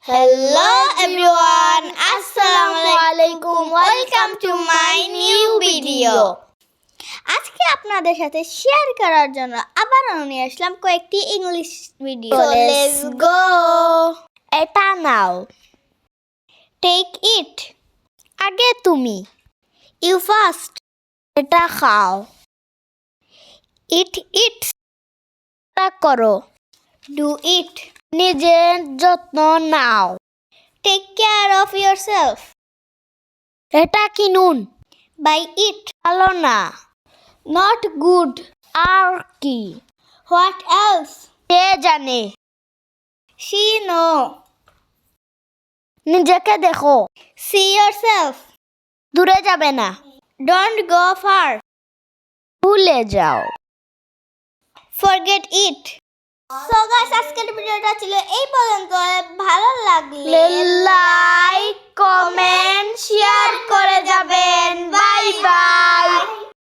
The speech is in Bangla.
Hello everyone, Assalamualaikum. Welcome to my new video. আজকে আপনাদের সাথে শেয়ার করার জন্য আবারও নিয়ে আসলাম কয়েকটি English video. So let's go. এটা নাও। Take it. আগে তুমি। You first. এটা খাও। Eat it. এটা করো। Do it. নিজের যত্ন নাও। Take care of yourself. এটা কিনুন। Buy it. ভালো না। Not good. আর কি? What else? কে জানে? She know. নিজেকে দেখো। See yourself. দূরে যাবে না। Don't go far. ভুলে যাও। Forget it. So guys, আজকের ভিডিওটা ছিল এই পর্যন্ত। ভালো লাগলে লাইক, কমেন্ট, শেয়ার করে